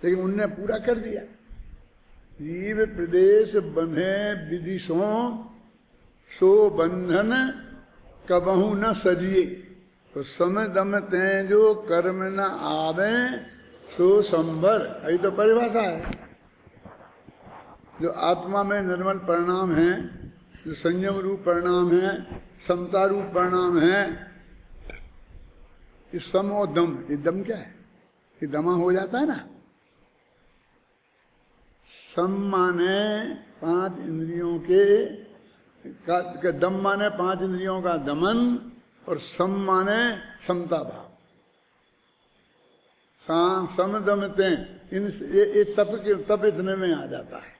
लेकिन उनने पूरा कर दिया। जीव प्रदेश बंधे विधि सो बंधन कबहू न सजिए। तो समय दम तें जो कर्म न आवे सो संभर। अभी तो परिभाषा है। जो आत्मा में निर्मल परिणाम है, जो संयम रूप परिणाम है, समता रूप परिणाम है, इस सम और दम, ये दम क्या है? ये दमा हो जाता है ना। सम माने 5 इंद्रियों के दम माने 5 इंद्रियों का दमन, और सम माने समता भाव। सम दमते ये तप इतने में आ जाता है।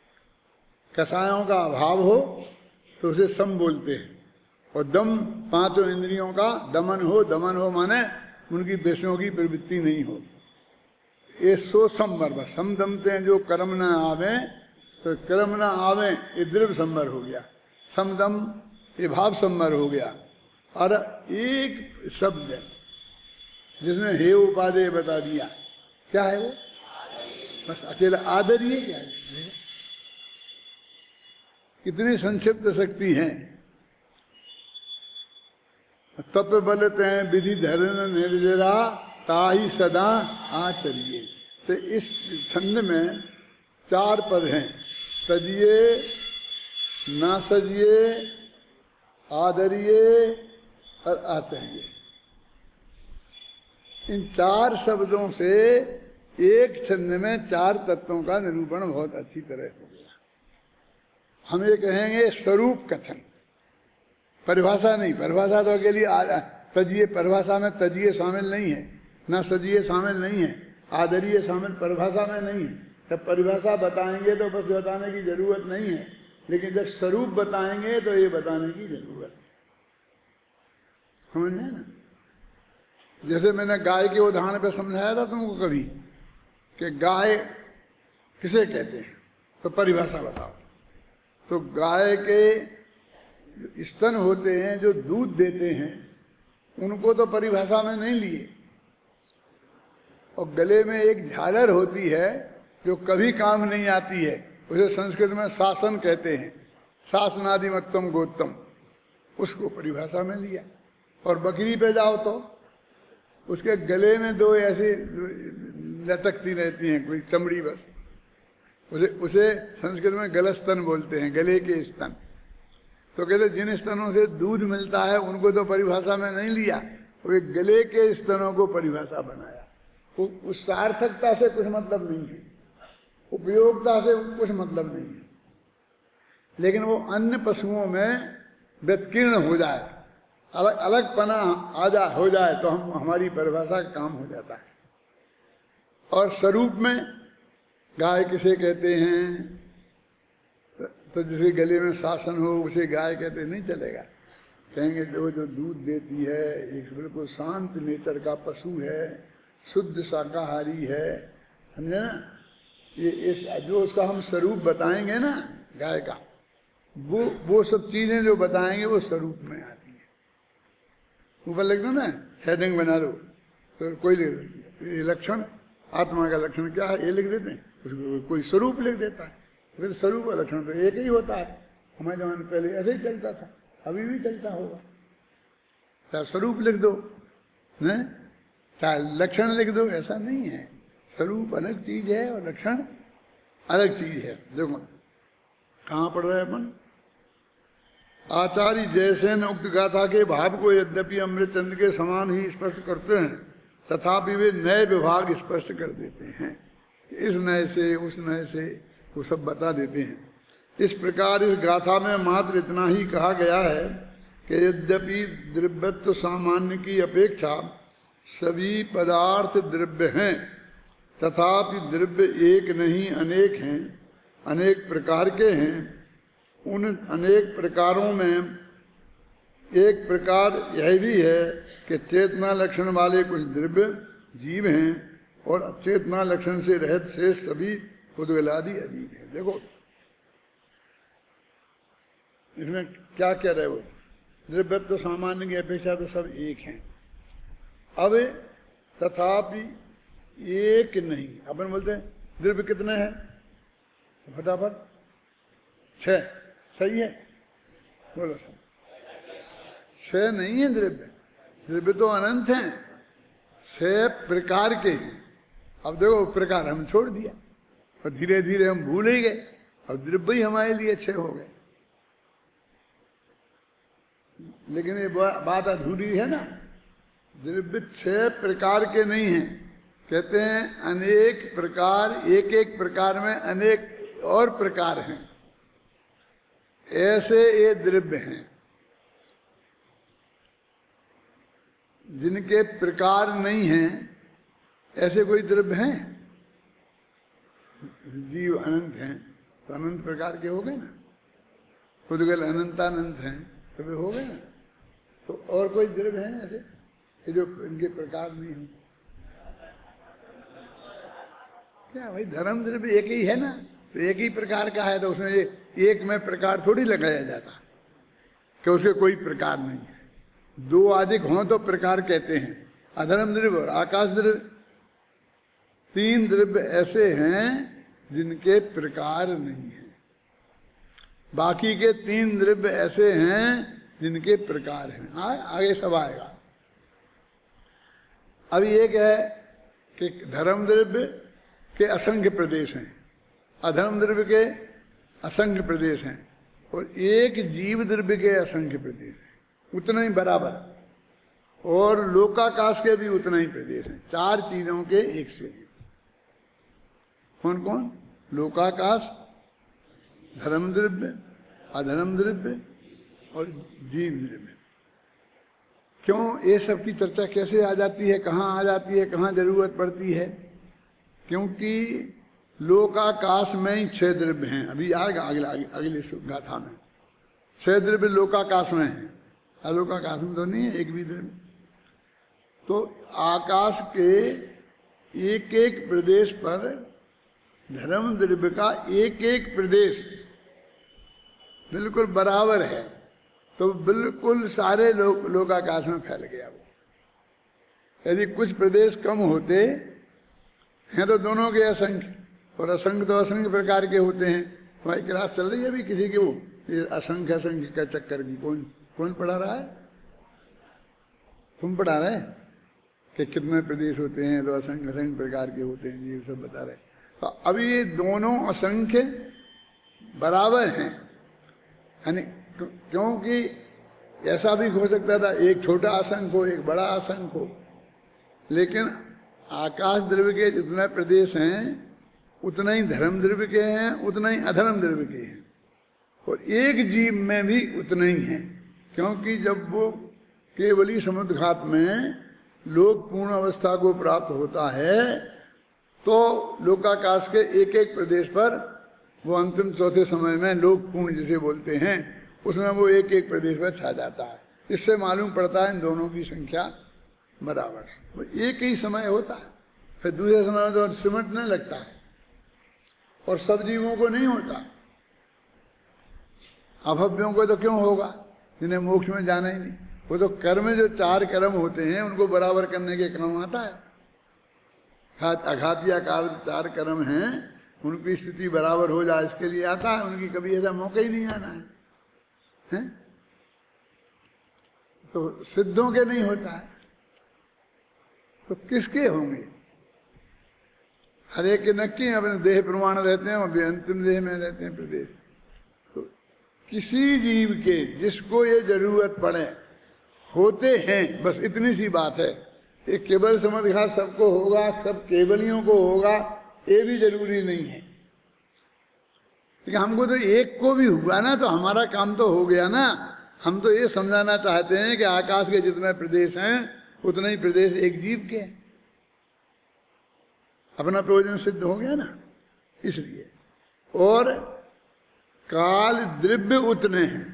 कसायों का अभाव हो तो उसे सम बोलते हैं, और दम 5 इंद्रियों का दमन हो माने उनकी विषयों की प्रवृत्ति नहीं हो। ये सो संवर, सम दमते हैं जो कर्म न आवे, तो कर्म न आवे ये द्रव्य संवर हो गया, समदम ये भाव संवर हो गया। और एक शब्द जिसने हे उपादेय बता दिया, क्या है वो? बस अकेला आदर। ये क्या है? कितनी संक्षिप्त शक्ति है। तप बलते हैं विधि धर्म निर्जरा ताही सदा आचरिए। तो इस छंद में 4 पद हैं, तजिए, ना सजिए, आदरिए और आचरिए। इन 4 शब्दों से एक छंद में 4 तत्वों का निरूपण बहुत अच्छी तरह हो गया। हम ये कहेंगे स्वरूप कथन, परिभाषा नहीं। परिभाषा तो अकेली तजिए, परिभाषा में तजिए शामिल नहीं है, न सजिए शामिल नहीं है, आदरिए शामिल परिभाषा में नहीं है। जब परिभाषा बताएंगे तो बस बताने की जरूरत नहीं है, लेकिन जब स्वरूप बताएंगे तो ये बताने की जरूरत है। समझ में ना? जैसे मैंने गाय के उदाहरण पे समझाया था तुमको कभी, कि गाय किसे कहते हैं, तो परिभाषा बताओ। तो गाय के स्तन होते हैं जो दूध देते हैं, उनको तो परिभाषा में नहीं लिए। और गले में एक झालर होती है जो कभी काम नहीं आती है, उसे संस्कृत में शासन कहते हैं, शासनादिमत्तम गोत्तम, उसको परिभाषा में लिया। और बकरी पे जाओ तो उसके गले में 2 ऐसी लटकती रहती हैं, कोई चमड़ी, बस उसे संस्कृत में गलस्तन बोलते हैं, गले के स्तन। तो कहते जिन स्तनों से दूध मिलता है उनको तो परिभाषा में नहीं लिया, वो गले के स्तनों को परिभाषा बनाया। उस सार्थकता से कुछ मतलब नहीं है, उपयोगिता से कुछ मतलब नहीं है, लेकिन वो अन्य पशुओं में व्यतिकीर्ण हो जाए, अलग अलग पना हो जाए तो हमारी परिभाषा का काम हो जाता है। और स्वरूप में गाय किसे कहते हैं, तो जिसे गले में शासन हो उसे गाय कहते नहीं चलेगा। कहेंगे जो दूध देती है, एक बिल्कुल शांत नेचर का पशु है, शुद्ध शाकाहारी है, समझे ना? ये जो उसका हम स्वरूप बताएंगे ना गाय का, वो सब चीजें जो बताएंगे वो स्वरूप में आती है। ऊपर लिख दो ना, हेडिंग बना दो, तो कोई ये लक्षण, आत्मा का लक्षण क्या है ये लिख देते हैं, उसको कोई स्वरूप लिख देता है। फिर स्वरूप का लक्षण तो एक ही होता है। हमारे जमाने पहले ऐसे ही चलता था, अभी भी चलता होगा। चाहे स्वरूप लिख दो, नहीं चाहे लक्षण लिख दो, ऐसा नहीं है। स्वरूप अलग चीज है और लक्षण अलग चीज है। देखो कहाँ पढ़ रहे अपन, आचार्य जैसे न उक्त गाथा के भाव को यद्यपि अमृतचंद के समान ही स्पष्ट करते हैं, तथापि वे नए विभाग स्पष्ट कर देते हैं। इस नए से उस नए से वो सब बता देते हैं। इस प्रकार इस गाथा में मात्र इतना ही कहा गया है कि यद्यपि द्रव्यत्व सामान्य की अपेक्षा सभी पदार्थ द्रव्य हैं, तथापि द्रव्य एक नहीं अनेक हैं, अनेक प्रकार के हैं। उन अनेक प्रकारों में एक प्रकार यह भी है कि चेतना लक्षण वाले कुछ द्रव्य जीव हैं और अचेतना लक्षण से रहित शेष सभी पुद्गलादि अजीब है। देखो इसमें क्या कह रहे हो, द्रव्य तो सामान्य की अपेक्षा तो सब एक हैं। अब तथापि एक नहीं, अपन बोलते हैं द्रव्य कितने हैं फटाफट? 6। सही है, बोलो सब। 6 नहीं है द्रव्य, द्रव्य तो अनंत हैं, 6 प्रकार के हैं। अब देखो प्रकार हम छोड़ दिया और धीरे धीरे हम भूल ही गए, और द्रव्य ही हमारे लिए 6 हो गए। लेकिन ये बात अधूरी है ना, द्रव्य 6 प्रकार के नहीं हैं। कहते हैं अनेक प्रकार, एक एक प्रकार में अनेक और प्रकार हैं, ऐसे ये द्रव्य हैं जिनके प्रकार नहीं हैं। ऐसे कोई द्रव्य हैं? जीव अनंत हैं तो अनंत प्रकार के हो गए ना, खुदगल अनंतानंत हैं तो वे हो गए ना। तो और कोई द्रव्य हैं ऐसे कि जो इनके प्रकार नहीं हो? क्या भाई, धर्म द्रव्य एक ही है ना, तो एक ही प्रकार का है, तो उसमें एक में प्रकार थोड़ी लगाया जाता कि उसके कोई प्रकार नहीं है। 2 अधिक हों तो प्रकार कहते हैं। अधर्म द्रव्य और आकाश द्रव्य, 3 द्रव्य ऐसे हैं जिनके प्रकार नहीं है। बाकी के 3 द्रव्य ऐसे हैं जिनके प्रकार हैं। आगे सब आएगा। अभी एक है कि धर्म द्रव्य के असंख्य प्रदेश हैं, अधर्म द्रव्य के असंख्य प्रदेश हैं, और एक जीव द्रव्य के असंख्य प्रदेश हैं, उतना ही बराबर। और लोकाकाश के भी उतना ही प्रदेश हैं। 4 चीजों के एक से हैं। कौन कौन? लोकाकाश, धर्म द्रव्य, अधर्म द्रव्य और जीव द्रव्य। क्यों ये सब की चर्चा कैसे आ जाती है, कहाँ आ जाती है, कहाँ जरूरत पड़ती है? क्योंकि लोकाकाश में ही 6 द्रव्य हैं। अभी आएगा अगले गाथा में। 6 द्रव्य लोकाकाश में है, अलोकाकाश में तो नहीं है एक भी द्रव्य। तो आकाश के एक एक प्रदेश पर धर्म द्रव्य का एक एक प्रदेश बिल्कुल बराबर है, तो बिल्कुल सारे लोकाकाश में फैल गया वो। यदि कुछ प्रदेश कम होते हैं तो दोनों के असंख्य, और असंख्य तो असंख्य प्रकार के होते हैं। तुम्हारी क्लास चल रही है अभी किसी के वो ये असंख्य असंख्य का चक्कर की? कौन पढ़ा रहा है? तुम पढ़ा रहे कि कितने प्रदेश होते हैं, तो असंख्य असंख्य प्रकार के होते हैं, ये सब बता रहे। तो अभी ये दोनों असंख्य बराबर हैं, यानी क्योंकि ऐसा भी हो सकता था एक छोटा असंख्य हो, एक बड़ा असंख्य हो, लेकिन आकाश द्रव्य के जितने प्रदेश हैं उतना ही धर्म द्रव्य के हैं, उतना ही अधर्म द्रव्य के हैं, और एक जीव में भी उतना ही है। क्योंकि जब वो केवली समुद्र घात में लोक पूर्ण अवस्था को प्राप्त होता है तो लोकाकाश के एक एक प्रदेश पर वो अंतिम चौथे समय में लोक पूर्ण जिसे बोलते हैं उसमें वो एक एक प्रदेश पर छा जाता है। इससे मालूम पड़ता है इन दोनों की संख्या बराबर है। वो एक ही समय होता है, फिर दूसरे समय में तो सिमटने लगता है, और सब जीवों को नहीं होता। अभव्यों को तो क्यों होगा, जिन्हें मोक्ष में जाना ही नहीं। वो तो कर्म जो 4 कर्म होते हैं उनको बराबर करने के काम आता है। अघातिया काल 4 कर्म हैं, उनकी स्थिति बराबर हो जाए इसके लिए आता है। उनकी कभी ऐसा मौका ही नहीं आना है? तो सिद्धों के नहीं होता है तो किसके होंगे? हर एक के नक्की अपने देह प्रमाण रहते हैं, और भी अंतिम देह में रहते हैं प्रदेश। तो किसी जीव के जिसको ये जरूरत पड़े होते हैं, बस इतनी सी बात है। एक केवल समझघात सबको होगा, सब केवलियों को होगा, ये भी जरूरी नहीं है। लेकिन हमको तो एक को भी हुआ ना, तो हमारा काम तो हो गया ना। हम तो ये समझाना चाहते हैं कि आकाश के जितने प्रदेश हैं उतने ही प्रदेश एक जीव के हैं। अपना प्रयोजन सिद्ध हो गया ना, इसलिए। और काल द्रव्य उतने हैं,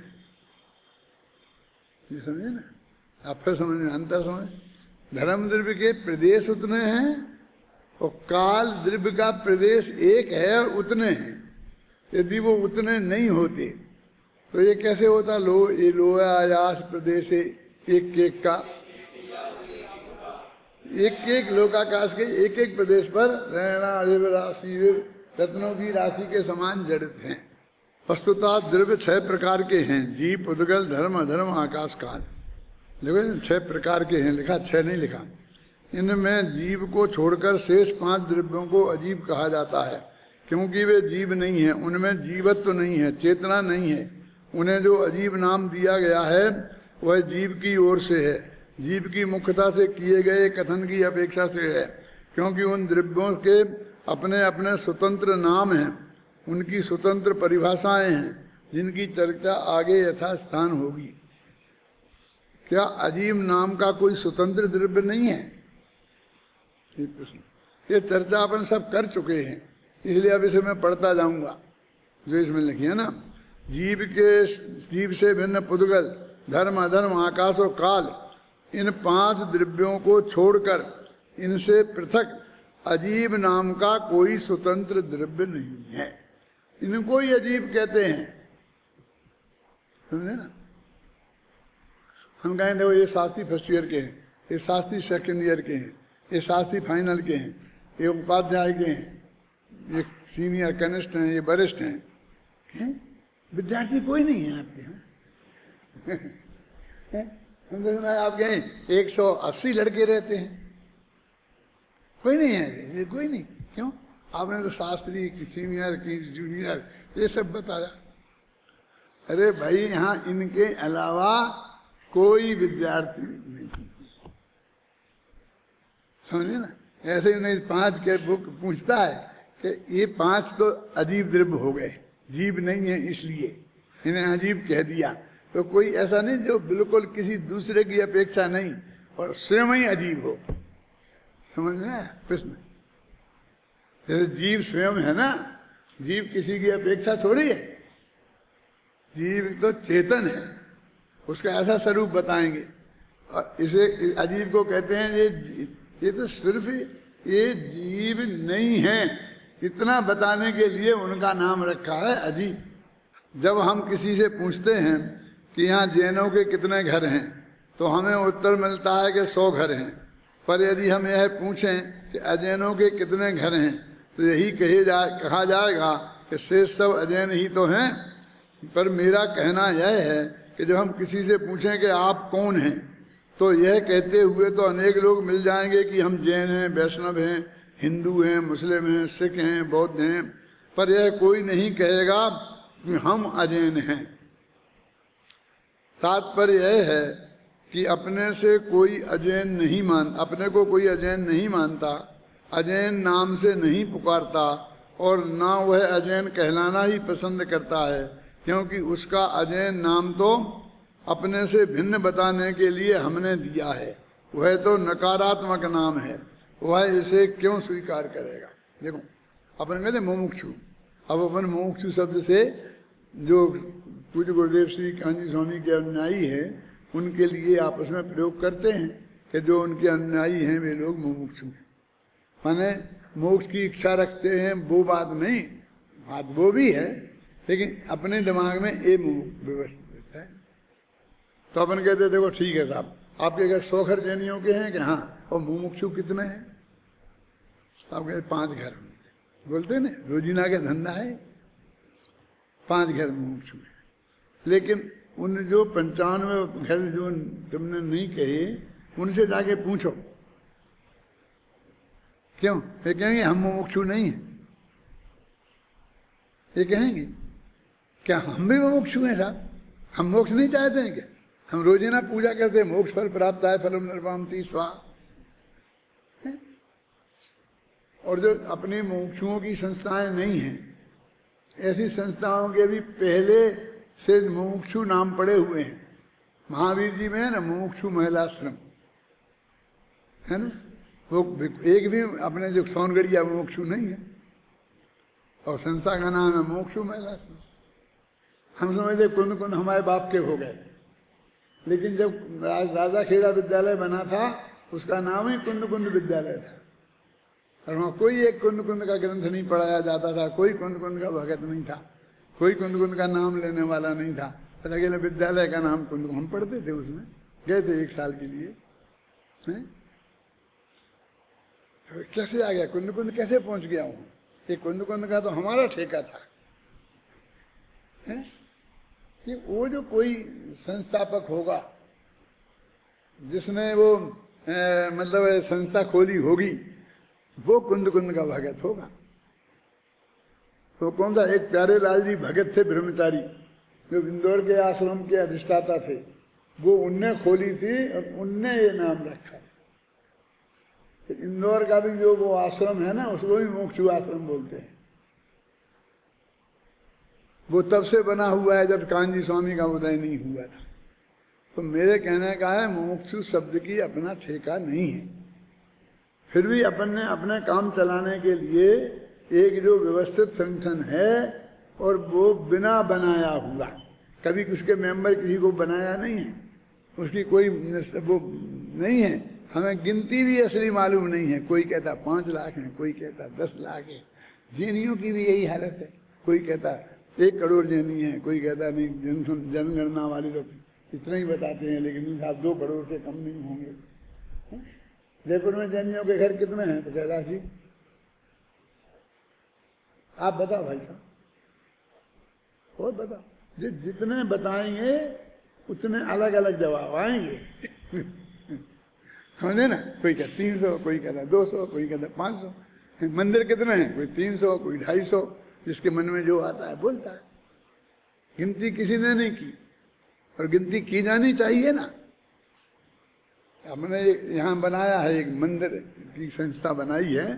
ये समझे ना आप? फिर समझ, अंतर समझ। धर्म द्रव्य के प्रदेश उतने हैं और काल द्रव्य का प्रदेश एक है और उतने हैं। यदि वो उतने नहीं होते तो ये कैसे होता? ये लोया आयास प्रदेश एक एक का एक एक लोकाकाश के एक एक प्रदेश पर रैणा राशि रत्नों की राशि के समान जड़ित हैं। वस्तुतः द्रव्य 6 प्रकार के हैं, जीव, उद्गल, धर्म, अधर्म, आकाश काल। देखो 6 प्रकार के हैं, लिखा 6 नहीं लिखा। इनमें जीव को छोड़कर शेष 5 द्रव्यों को अजीब कहा जाता है, क्योंकि वे जीव नहीं है, उनमें जीवत्व नहीं है, चेतना नहीं है। उन्हें जो अजीब नाम दिया गया है वह जीव की ओर से है, जीव की मुख्यता से किए गए कथन की अपेक्षा से है, क्योंकि उन द्रव्यों के अपने अपने स्वतंत्र नाम हैं, उनकी स्वतंत्र परिभाषाएं हैं, जिनकी चर्चा आगे यथास्थान होगी। क्या अजीब नाम का कोई स्वतंत्र द्रव्य नहीं है? ये प्रश्न, ये चर्चा अपन सब कर चुके हैं, इसलिए अब इसे मैं पढ़ता जाऊंगा जो इसमें लिखी है ना। जीव से भिन्न पुद्गल, धर्म, अधर्म, आकाश और काल, इन 5 द्रव्यों को छोड़कर इनसे पृथक अजीब नाम का कोई स्वतंत्र द्रव्य नहीं है। इनको ही अजीब कहते हैं, समझे ना। हम कहें देखो ये शास्त्री फर्स्ट ईयर के हैं, ये शास्त्री सेकंड ईयर के हैं, ये शास्त्री फाइनल के हैं, ये उपाध्याय के हैं, ये सीनियर कनिष्ठ हैं, ये वरिष्ठ हैं। विद्यार्थी कोई नहीं है आपके यहाँ। हम देखना है आपके यहाँ 180 लड़के रहते हैं, कोई नहीं है, ये कोई नहीं। क्यों? आपने तो शास्त्री की, सीनियर की, जूनियर ये सब बताया। अरे भाई यहाँ इनके अलावा कोई विद्यार्थी नहीं, समझे ना। ऐसे ही नहीं 5 के बुक पूछता है कि ये 5 तो अजीब द्रव्य हो गए, जीव नहीं है इसलिए इन्हें अजीब कह दिया। तो कोई ऐसा नहीं जो बिल्कुल किसी दूसरे की अपेक्षा नहीं और स्वयं ही अजीब हो, समझ में आया प्रश्न। जैसे जीव स्वयं है ना, जीव किसी की अपेक्षा थोड़ी है, जीव तो चेतन है, उसका ऐसा स्वरूप बताएंगे। और इसे अजीब को कहते हैं ये तो सिर्फ ये जीव नहीं है, इतना बताने के लिए उनका नाम रखा है अजीब। जब हम किसी से पूछते हैं कि यहाँ जैनों के कितने घर हैं, तो हमें उत्तर मिलता है कि 100 घर हैं। पर यदि हम यह पूछें कि अजैनों के कितने घर हैं, तो यही कहा जाएगा कि शेष सब अजैन ही तो हैं। पर मेरा कहना यह है कि जब हम किसी से पूछें कि आप कौन हैं, तो यह कहते हुए तो अनेक लोग मिल जाएंगे कि हम जैन हैं, वैष्णव हैं, हिंदू हैं, मुस्लिम हैं, सिख हैं, बौद्ध हैं, पर यह कोई नहीं कहेगा कि हम अजैन हैं। तात्पर्य यह है कि अपने को कोई अजैन नहीं मानता, अजैन नाम से नहीं पुकारता, और ना वह अजैन कहलाना ही पसंद करता है, क्योंकि उसका अजैन नाम तो अपने से भिन्न बताने के लिए हमने दिया है। वह तो नकारात्मक नाम है, वह इसे क्यों स्वीकार करेगा। देखो अपन कहते मुमुक्षु, अब अपन मुमुक्षु शब्द से जो पूज्य गुरुदेव श्री कांजी स्वामी के अनुयायी है उनके लिए आपस में प्रयोग करते हैं कि जो उनके अनुयायी हैं वे लोग मुमुक्षु हैं, माने मोक्ष की इच्छा रखते हैं, वो बात नहीं, बात वो भी है, लेकिन अपने दिमाग में ये व्यवस्थित है। तो अपन कहते देखो ठीक है साहब, आपके घर 100 घर जैनियों के हैं कि हाँ, और मुमुक्षु कितने हैं? आप कहते 5 घर बोलते ना, रोजीना का धंधा है, 5 घर मुमुक्षु है। लेकिन उन जो 95 घर जो तुमने नहीं कहे, उनसे जाके पूछो क्यों, ये कहेंगे हम मुमुक्षु नहीं हैं। ये कहेंगे क्या हम भी मुमुक्षु हैं साहब, हम मोक्ष नहीं चाहते हैं क्या? हम रोजीना पूजा करते हैं, मोक्ष फल प्राप्त है, फलम निर्वामति स्वाहा। और जो अपनी मुमुक्षुओं की संस्थाएं नहीं हैं, ऐसी संस्थाओं के भी पहले से मुमुक्षु नाम पड़े हुए हैं। महावीर जी में है ना मुमुक्षु महिलाश्रम, है ना, वो एक भी अपने जो सोनगढ़िया मुमुक्षु नहीं है, और संस्था का नाम है मुमुक्षु महिलाश्रम। हम समझते कुंद कुंद हमारे बाप के हो गए, लेकिन जब राजा खेड़ा विद्यालय बना था उसका नाम ही कुंद कुंद विद्यालय था, और वहाँ कोई एक कुंद कुंद का ग्रंथ नहीं पढ़ाया जाता था, कोई कुंद कुंद का भगत नहीं था, कोई कुंद कुंद का नाम लेने वाला नहीं था। अकेले विद्यालय का नाम कुंद, हम पढ़ते थे, उसमें गए थे 1 साल के लिए। तो कैसे आ गया, कुंद कुंद कैसे पहुंच गया हूँ? ये कुंद कुंद का तो हमारा ठेका था, है? कि वो जो कोई संस्थापक होगा जिसने वो मतलब संस्था खोली होगी, वो कुंद कुंद का भगत होगा। तो कौन था? एक प्यारे लाल जी भगत थे, ब्रह्मचारी, जो इंदौर के आश्रम के अधिष्ठाता थे। वो उनने खोली थी और उनने ये नाम रखा। तो इंदौर का भी जो वो आश्रम है ना, उसको भी मोक्षु आश्रम बोलते हैं। वो तब से बना हुआ है जब कान्जी स्वामी का उदय नहीं हुआ था। तो मेरे कहने का है, मोक्षु शब्द की अपना ठेका नहीं है। फिर भी अपन ने अपने काम चलाने के लिए एक जो व्यवस्थित संगठन है, और वो बिना बनाया हुआ, कभी उसके मेंबर किसी को बनाया नहीं है, उसकी कोई वो नहीं है, हमें गिनती भी असली मालूम नहीं है। कोई कहता 5 लाख है, कोई कहता 10 लाख है। जैनियों की भी यही हालत है, कोई कहता 1 करोड़ जैनी है, कोई कहता नहीं, जनगणना वाले लोग इतना ही बताते हैं, लेकिन साहब 2 करोड़ से कम नहीं होंगे। जयपुर में जैनियों के घर कितने हैं? तो कैलाश जी आप बताओ भाई साहब, और बताओ। जितने बताएंगे उतने अलग अलग जवाब आएंगे। समझे ना? कोई कहता 300, कोई कहता 200, कोई कहता 500। मंदिर कितने हैं? कोई 300, कोई 250, जिसके मन में जो आता है बोलता है। गिनती किसी ने नहीं की, और गिनती की जानी चाहिए ना। हमने यहाँ बनाया है, एक मंदिर की संस्था बनाई है,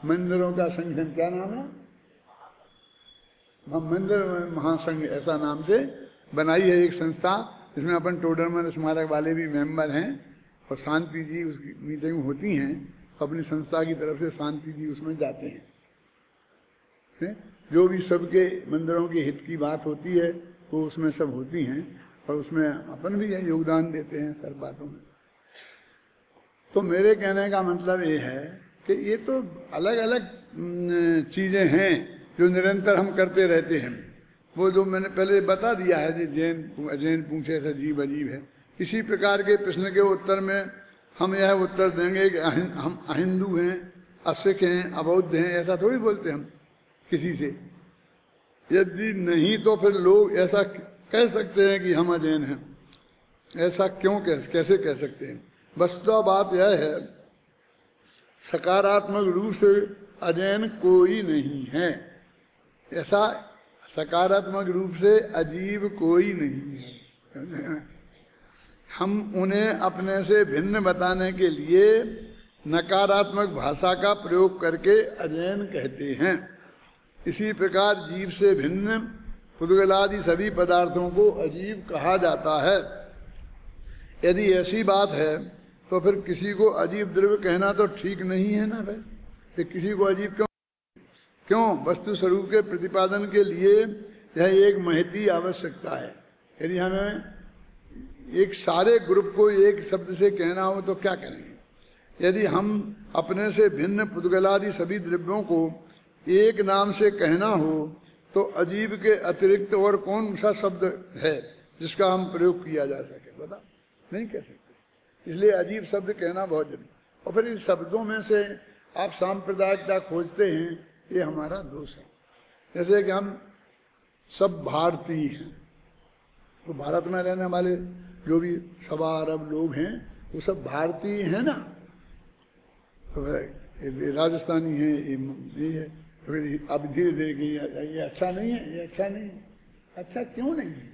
मंदिरों का संगठन, क्या नाम है? मंदिर महासंघ, ऐसा नाम से बनाई है एक संस्था, जिसमें अपन टोडरमन स्मारक वाले भी मेंबर हैं, और शांति जी उसकी मीटिंग होती हैं, अपनी संस्था की तरफ से शांति जी उसमें जाते हैं। जो भी सबके मंदिरों के हित की बात होती है वो उसमें सब होती हैं, और उसमें अपन भी योगदान देते हैं सब बातों में। तो मेरे कहने का मतलब ये है कि ये तो अलग अलग चीज़ें हैं जो निरंतर हम करते रहते हैं। वो जो मैंने पहले बता दिया है, जैन पूछे ऐसा जीव अजीब है, इसी प्रकार के प्रश्न के उत्तर में हम यह उत्तर देंगे कि हम अहिंदू हैं, असिख हैं, अबौद्ध हैं, ऐसा थोड़ी बोलते हम किसी से। यदि नहीं तो फिर लोग ऐसा कह सकते हैं कि हम अजैन हैं। ऐसा क्यों कैसे कह सकते हैं? वस्तुतः बात यह है, सकारात्मक रूप से अजैन कोई नहीं है। ऐसा सकारात्मक रूप से अजीब कोई नहीं है। हम उन्हें अपने से भिन्न बताने के लिए नकारात्मक भाषा का प्रयोग करके अजैन कहते हैं। इसी प्रकार जीव से भिन्न पुद्गलादि सभी पदार्थों को अजीब कहा जाता है। यदि ऐसी बात है तो फिर किसी को अजीब द्रव्य कहना तो ठीक नहीं है ना भाई। फिर किसी को अजीब क्यों? वस्तु स्वरूप के प्रतिपादन के लिए यह एक महती आवश्यकता है। यदि हमें एक सारे ग्रुप को एक शब्द से कहना हो तो क्या करेंगे? यदि हम अपने से भिन्न पुद्गलादि सभी द्रव्यों को एक नाम से कहना हो तो अजीब के अतिरिक्त और कौन सा शब्द है जिसका हम प्रयोग किया जा सके? बता, नहीं कह सकते। इसलिए अजीब शब्द कहना बहुत जरूरी। और फिर इन शब्दों में से आप सांप्रदायिकता खोजते हैं, ये हमारा दोष है। जैसे कि हम सब भारतीय हैं, तो भारत में रहने वाले जो भी 1.25 अरब लोग हैं वो सब भारतीय हैं ना। तो ये राजस्थानी है, ये है, तो अब धीरे धीरे ये अच्छा नहीं है, ये अच्छा नहीं है। अच्छा क्यों नहीं है?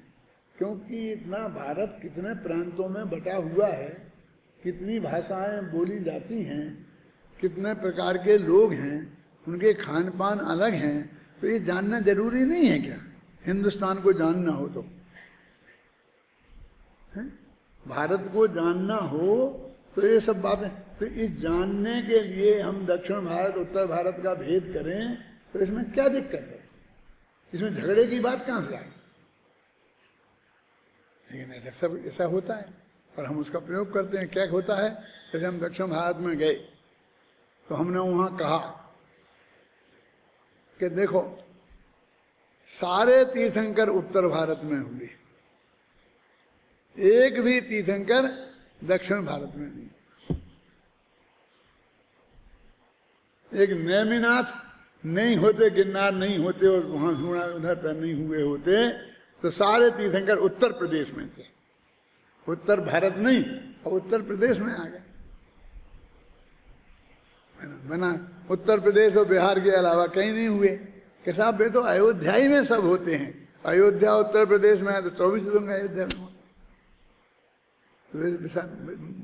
क्योंकि इतना भारत कितने प्रांतों में बटा हुआ है, कितनी भाषाएं बोली जाती हैं, कितने प्रकार के लोग हैं, उनके खान पान अलग हैं। तो ये जानना जरूरी नहीं है क्या? हिंदुस्तान को जानना हो तो है? भारत को जानना हो तो ये सब बातें, तो इस जानने के लिए हम दक्षिण भारत उत्तर भारत का भेद करें तो इसमें क्या दिक्कत है? इसमें झगड़े की बात कहाँ से आई? लेकिन ऐसा सब ऐसा होता है और हम उसका प्रयोग करते हैं। क्या होता है? जैसे हम दक्षिण भारत में गए तो हमने वहाँ कहा कि देखो सारे तीर्थंकर उत्तर भारत में हुए, एक भी तीर्थंकर दक्षिण भारत में नहीं। एक नेमिनाथ नहीं होते, गिरनार नहीं होते और वहां झूणा उधर पर नहीं हुए होते तो सारे तीर्थंकर उत्तर प्रदेश में थे। उत्तर भारत नहीं, और उत्तर प्रदेश में आ गए। बना उत्तर प्रदेश और बिहार के अलावा कहीं नहीं हुए कि साहब ये तो अयोध्या ही में सब होते हैं। अयोध्या उत्तर प्रदेश में है तो 24 दिन अयोध्या में होते हैं।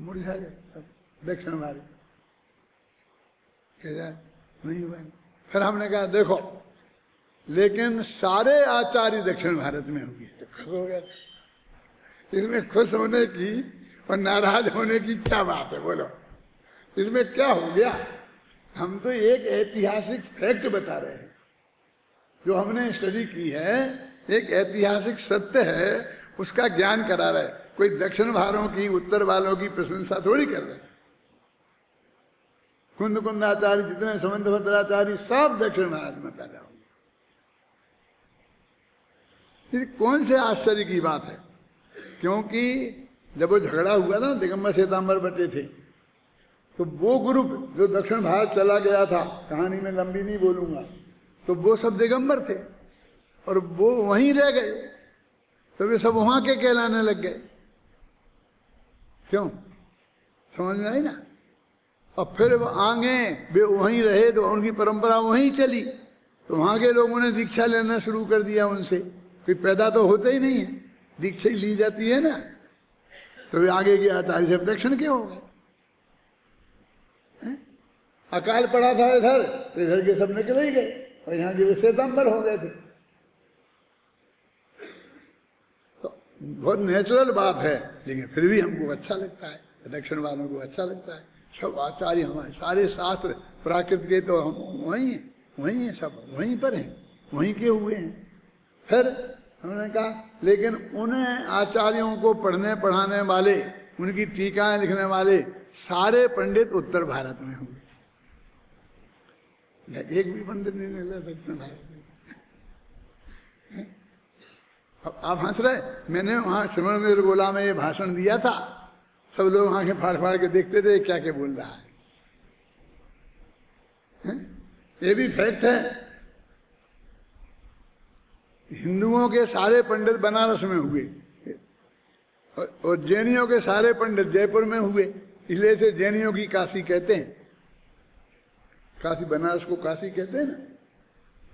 मुरझा गए सब दक्षिण भारत नहीं हुआ। फिर हमने कहा देखो, लेकिन सारे आचार्य दक्षिण भारत में होंगे, तो खुश हो गया। इसमें खुश होने की और नाराज होने की क्या बात है, बोलो? इसमें क्या हो गया? हम तो एक ऐतिहासिक फैक्ट बता रहे हैं, जो हमने स्टडी की है, एक ऐतिहासिक सत्य है, उसका ज्ञान करा रहे। कोई दक्षिण वालों की उत्तर वालों की प्रशंसा थोड़ी कर रहे। कुंद कुंदाचार्य जितने समंत भद्राचार्य सब दक्षिण भारत में पैदा होंगे। ये कौन से आश्चर्य की बात है? क्योंकि जब वो झगड़ा हुआ ना, दिगंबर श्वेतांबर बटे थे, तो वो ग्रुप जो दक्षिण भारत चला गया था, कहानी में लंबी नहीं बोलूंगा, तो वो सब दिगंबर थे और वो वहीं रह गए, तो वे सब वहां के कहलाने लग गए। क्यों? समझ में आई ना? और फिर वो आगे वे वहीं रहे तो उनकी परंपरा वहीं चली, तो वहां के लोगों ने दीक्षा लेना शुरू कर दिया उनसे। कोई पैदा तो होता ही नहीं है, दीक्षा ही ली जाती है ना, तो वे आगे के आचार्य सब दक्षिण के हो गए। अकाल पड़ा था इधर, तो इधर के सब निकल ही गए और यहाँ के वे श्वेतांबर हो गए थे। तो बहुत नेचुरल बात है, लेकिन फिर भी हमको अच्छा लगता है, दक्षिण वालों को अच्छा लगता है। सब आचार्य हमारे, सारे शास्त्र प्राकृत के तो हम वहीं हैं, सब वहीं पर हैं, वहीं के हुए हैं। फिर हमने कहा लेकिन उन्हें आचार्यों को पढ़ने पढ़ाने वाले, उनकी टीकाएं लिखने वाले सारे पंडित उत्तर भारत में होंगे, या एक भी पंडित नहीं निकला दक्षिण भारत में। अब आप हंस रहे, मैंने वहां श्रीमद गोला में ये भाषण दिया था, सब लोग आंखें फाड़ फाड़ के देखते थे क्या क्या बोल रहा है? ये भी फैक्ट है। हिंदुओं के सारे पंडित बनारस में हुए और जैनियों के सारे पंडित जयपुर में हुए, इसलिए से जैनियों की काशी कहते हैं। काशी, बनारस को काशी कहते हैं ना।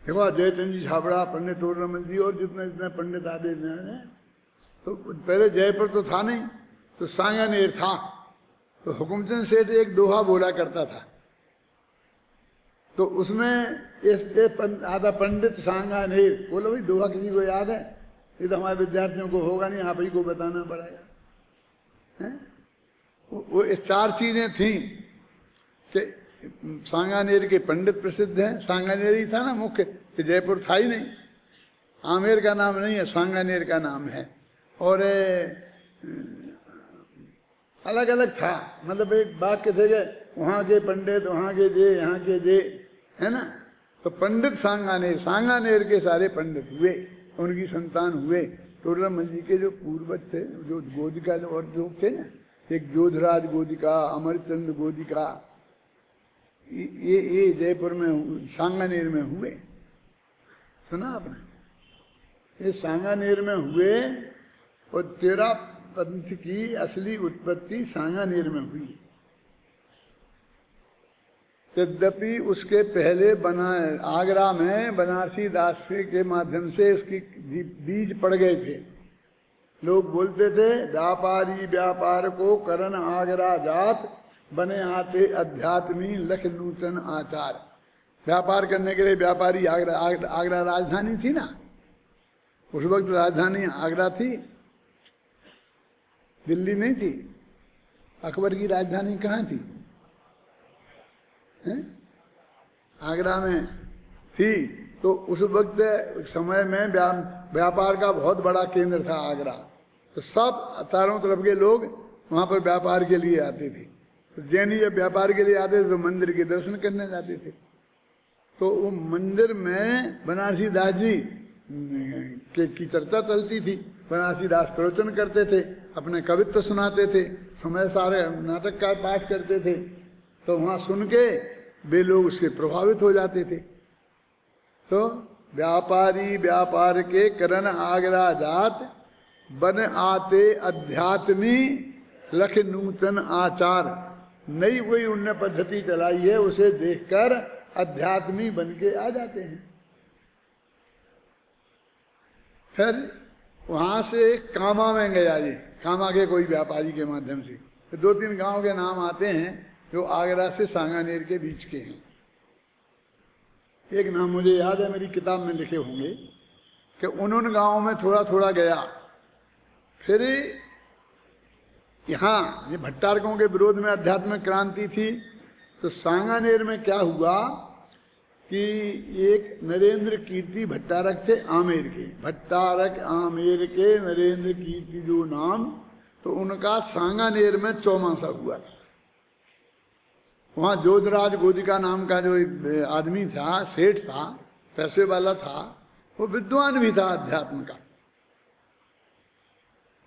देखो जयचंद जी छाबड़ा, पंडित टोडरमल जी और जितने जितने पंडित आदि हैं, तो पहले जयपुर तो था नहीं, तो सांगानेर था। तो हुकुमचंद सेठ एक दोहा बोला करता था, तो उसमें आधा पंडित सांगानेर बोलो। भाई दोहा किसी को याद है? ये तो हमारे विद्यार्थियों को होगा नहीं, आप ही को बताना पड़ेगा। वो इस चार चीजें थी कि सांगानेर के पंडित प्रसिद्ध हैं। सांगानेर ही था ना मुख्य, कि जयपुर था ही नहीं। आमेर का नाम नहीं है, सांगानेर का नाम है। और अलग अलग था, मतलब एक वाक्य थे कि वहाँ के पंडित, वहाँ के जे, यहाँ के जे, है ना। तो पंडित सांगानेर, सांगानेर के सारे पंडित हुए, उनकी संतान हुए। टोडरमल जी के जो पूर्वज थे, जो गोदिका और लोग थे ना, एक जोधराज गोदिका, अमरचंद गोदिका, ये जयपुर में सांगानेर में हुए। सुना आपने? ये सांगानेर में हुए और 13 पंथ की असली उत्पत्ति सांगानेर में हुई। यद्यपि उसके पहले आगरा में बनारसी दास के माध्यम से उसकी बीज पड़ गए थे। लोग बोलते थे व्यापारी व्यापार को करन आगरा जात, बने आते अध्यात्मी लख नूतन आचार। व्यापार करने के लिए व्यापारी आगरा राजधानी थी ना, उस वक्त राजधानी आगरा थी, दिल्ली नहीं थी। अकबर की राजधानी कहाँ थी? आगरा में थी। तो उस वक्त समय में व्यापार का बहुत बड़ा केंद्र था आगरा। तो सब चारों तरफ के लोग वहाँ पर व्यापार के लिए आते थे। तो जैनी जब व्यापार के लिए आते थे तो मंदिर के दर्शन करने जाते थे। तो वो मंदिर में बनारसी दास जी की चर्चा चलती थी। बनारसी दास प्रवचन करते थे, अपने कवित्व सुनाते थे, समय सारे नाटक का पाठ करते थे। तो वहाँ सुन के वे लोग उसके प्रभावित हो जाते थे। तो व्यापारी व्यापार के करन आगरा जात, बन आते अध्यात्मी लख नूतन आचार। नई कोई उनने पद्धति चलाई है, उसे देखकर अध्यात्मी बन के आ जाते हैं। फिर वहां से कामा में गया ये, कामा के कोई व्यापारी के माध्यम से। तो 2-3 गांव के नाम आते हैं जो आगरा से सांगानेर के बीच के हैं। एक नाम मुझे याद है, मेरी किताब में लिखे होंगे कि उन गांवों में थोड़ा थोड़ा गया। फिर यहाँ ये भट्टारकों के विरोध में आध्यात्मिक क्रांति थी, तो सांगानेर में क्या हुआ कि एक नरेंद्र कीर्ति भट्टारक थे आमेर के, भट्टारक आमेर के नरेंद्र कीर्ति जो नाम, तो उनका सांगानेर में चौमासा हुआ था। वहाँ जोधराज गोदिका नाम का जो एक आदमी था, सेठ था, पैसे वाला था, वो विद्वान भी था अध्यात्म का,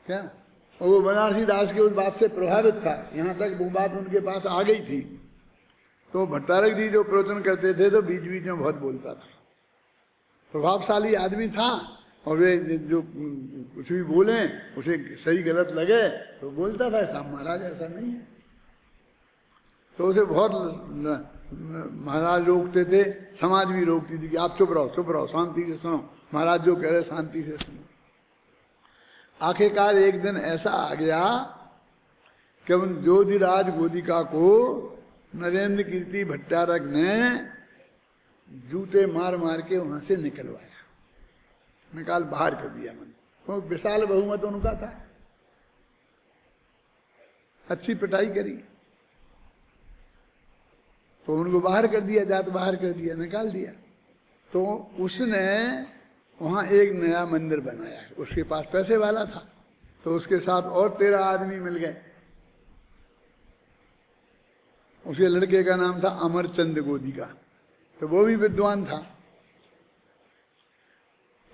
क्या, और वो बनारसी दास की उस बात से प्रभावित था, यहाँ तक वो बात उनके पास आ गई थी। तो भट्टारक जी जो प्रवचन करते थे तो बीच बीच में बहुत बोलता था, प्रभावशाली आदमी था, और वे जो कुछ भी बोले उसे सही गलत लगे तो बोलता था, साहब महाराज ऐसा नहीं है। तो उसे बहुत महाराज रोकते थे, समाज भी रोकती थी कि आप चुप रहो, शांति से सुनो, महाराज जो कह रहे शांति से सुनो। आखिरकार एक दिन ऐसा आ गया कि उन जोधिराज गोदिका को नरेंद्र कीर्ति भट्टारक ने जूते मार मार के वहां से निकलवाया, निकाल बाहर कर दिया। मैंने तो विशाल बहुमत उनका था, अच्छी पिटाई करी तो उनको बाहर कर दिया, जात बाहर कर दिया, निकाल दिया। तो उसने वहाँ एक नया मंदिर बनाया, उसके पास पैसे वाला था, तो उसके साथ और 13 आदमी मिल गए। उसके लड़के का नाम था अमरचंद गोदिका, तो वो भी विद्वान था।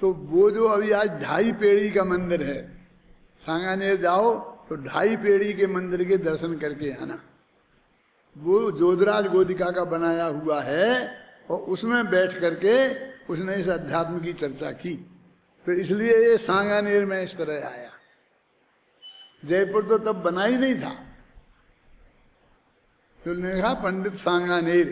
तो वो जो अभी आज 2.5 पेड़ी का मंदिर है, सांगानेर जाओ तो 2.5 पेड़ी के मंदिर के दर्शन करके आना, वो जोधराज गोदिका का बनाया हुआ है, और उसमें बैठ करके उसने इस अध्यात्म की चर्चा की। तो इसलिए ये सांगानेर में इस तरह आया। जयपुर तो तब बना ही नहीं था, तो लिखा पंडित सांगानेर।